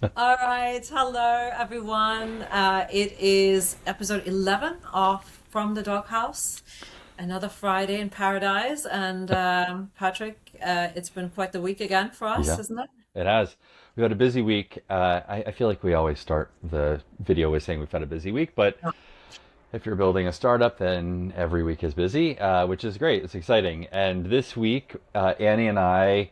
All right, hello everyone. It is episode 11 of From the Doghouse, another Friday in paradise. And Patrick, it's been quite the week again for us, Yeah, isn't it? it has. We've had a busy week. I feel like we always start the video with saying we've had a busy week, but if you're building a startup, then every week is busy, which is great. It's exciting. And this week, Annie and I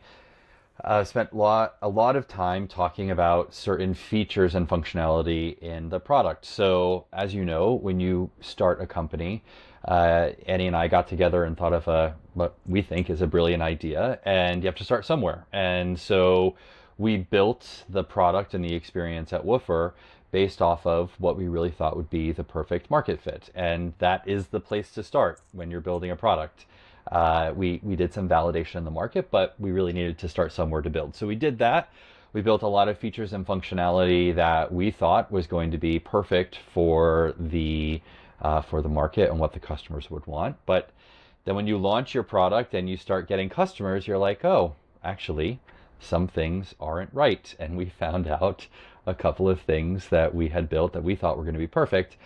spent a lot of time talking about certain features and functionality in the product. So, as you know, when you start a company, Annie and I got together and thought of what we think is a brilliant idea, and you have to start somewhere. And so we built the product and the experience at Woofer based off of what we really thought would be the perfect market fit. And that is the place to start when you're building a product. We did some validation in the market, but we really needed to start somewhere to build. So we did that. We built a lot of features and functionality that we thought was going to be perfect for the market and what the customers would want. But then when you launch your product and you start getting customers, you're like, oh, actually, some things aren't right. And we found out a couple of things that we had built that we thought were going to be perfect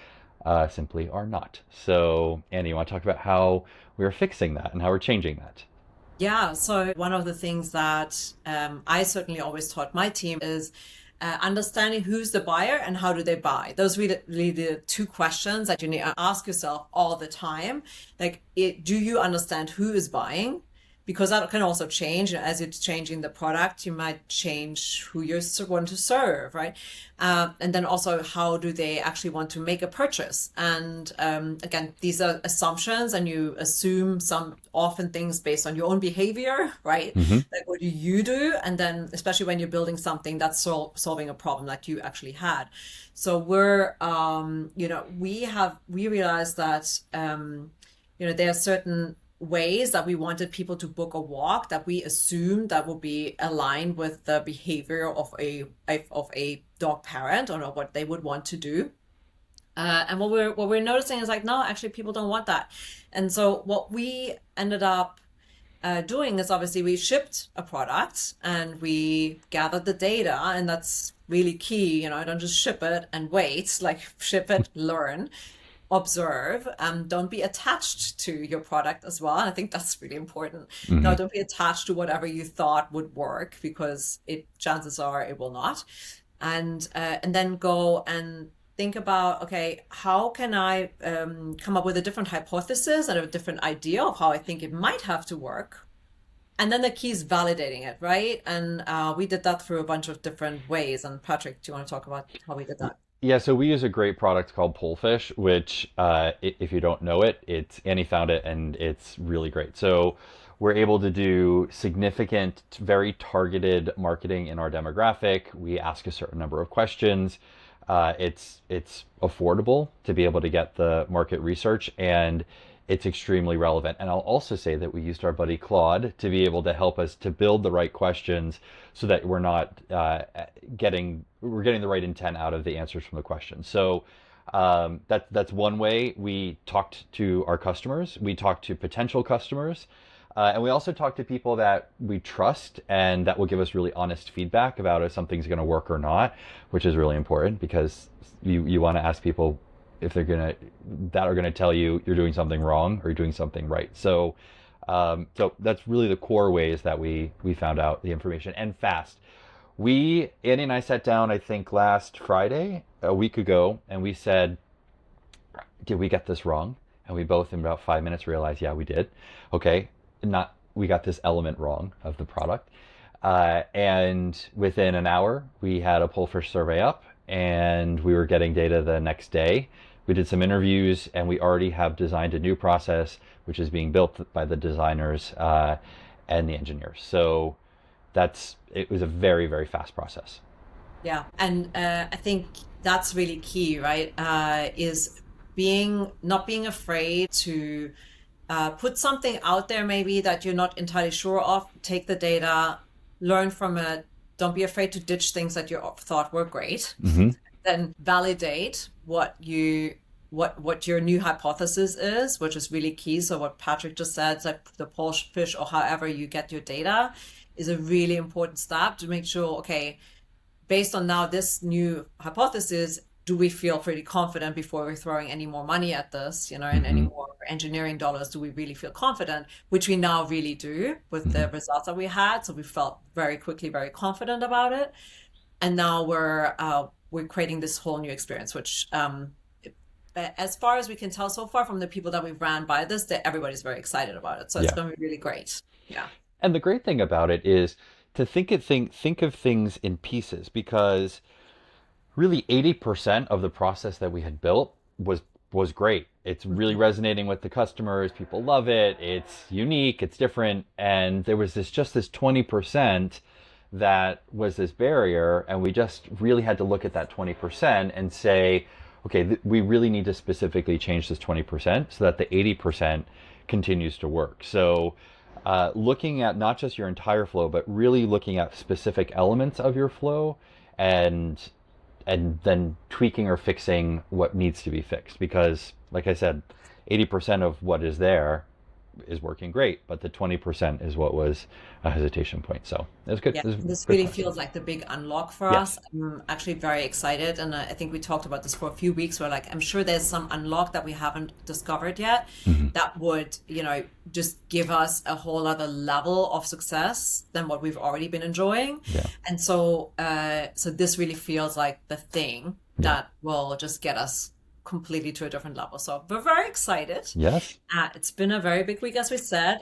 simply are not. So, Annie, you want to talk about how we're fixing that and how we're changing that? Yeah, so one of the things that I certainly always taught my team is understanding who's the buyer and how do they buy. Those really the two questions that you need to ask yourself all the time. Do you understand who is buying? Because that can also change as it's changing the product. You might change who you want to serve, right? And then also, how do they actually want to make a purchase? And again, these are assumptions, and you assume some often things based on your own behavior, right? Mm-hmm. Like, what do you do? And then, especially when you're building something that's solving a problem that you actually had. So we realized that, there are certain ways that we wanted people to book a walk that we assumed that would be aligned with the behavior of a dog parent or what they would want to do. And what we're noticing is like, no, actually, people don't want that. And so what we ended up doing is obviously we shipped a product and we gathered the data, and that's really key. Don't just ship it and wait, like ship it, learn, observe, don't be attached to your product as well. I think that's really important. Mm-hmm. Don't be attached to whatever you thought would work, because it chances are it will not. And then go and think about, okay, how can I come up with a different hypothesis and a different idea of how I think it might have to work. And then the key is validating it, right? And we did that through a bunch of different ways. And Patrick, do you want to talk about how we did that? Yeah, so we use a great product called Polefish, which, if you don't know it, Annie found it and it's really great. So we're able to do significant, very targeted marketing in our demographic. We ask a certain number of questions. It's affordable to be able to get the market research, and it's extremely relevant. And I'll also say that we used our buddy Claude to be able to help us to build the right questions so that we're not getting the right intent out of the answers from the questions. So that's one way we talked to our customers. We talked to potential customers. And we also talk to people that we trust and that will give us really honest feedback about if something's going to work or not, which is really important because you want to ask people if they're gonna that are gonna tell you you're doing something wrong or you're doing something right. So that's really the core ways that we found out the information, and fast. Annie and I sat down, I think last Friday, a week ago, and we said, did we get this wrong? And we both in about 5 minutes realized, yeah, we did. Okay, not we got this element wrong of the product. And within an hour, we had a Pullfish survey up, and we were getting data the next day. We did some interviews, and we already have designed a new process, which is being built by the designers and the engineers. So it was a very, very fast process. Yeah, and I think that's really key, right? Is being not being afraid to put something out there, maybe that you're not entirely sure of. Take the data, learn from it. Don't be afraid to ditch things that you thought were great. Mm-hmm. Then validate what your new hypothesis is, which is really key. So what Patrick just said, like the Polish fish or however you get your data, is a really important step to make sure, okay, based on now this new hypothesis, do we feel pretty confident before we're throwing any more money at this, and any Hmm. more engineering dollars? Do we really feel confident? Which we now really do with the Hmm. results that we had. So we felt very quickly very confident about it. And now we're creating this whole new experience, which as far as we can tell so far from the people that we've ran by this, that everybody's very excited about it. So it's Yeah. going to be really great. Yeah. And the great thing about it is to think of things in pieces, because really 80% of the process that we had built was great. It's really Mhm. resonating with the customers. People love it. It's unique, it's different, and there was this 20% that was this barrier, and we just really had to look at that 20% and say, okay, we really need to specifically change this 20% so that the 80% continues to work. So looking at not just your entire flow, but really looking at specific elements of your flow, and then tweaking or fixing what needs to be fixed. Because, like I said, 80% of what is there is working great, but the 20% is what was a hesitation point. So it was good. Yeah, It was a this good really question. feels like the big unlock for us. Yes. I'm actually very excited, and I think we talked about this for a few weeks. Where like I'm sure there's some unlock that we haven't discovered yet Hmm. that would, just give us a whole other level of success than what we've already been enjoying. Yeah. And so this really feels like the thing Yeah. that will just get us completely to a different level. So we're very excited. Yes. It's been a very big week, as we said.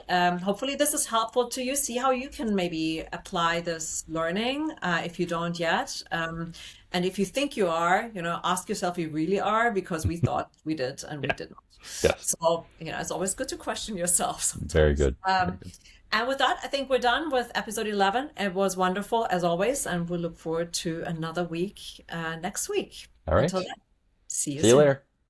Hopefully, this is helpful to you. See how you can maybe apply this learning if you don't yet. And if you think you are, ask yourself if you really are, because we thought we did and we Yeah. did not. Yes. So, it's always good to question yourself Very sometimes. good. Very good. And with that, I think we're done with episode 11. It was wonderful as always, and we'll look forward to another week next week. All Until right. then, see you See you soon. later.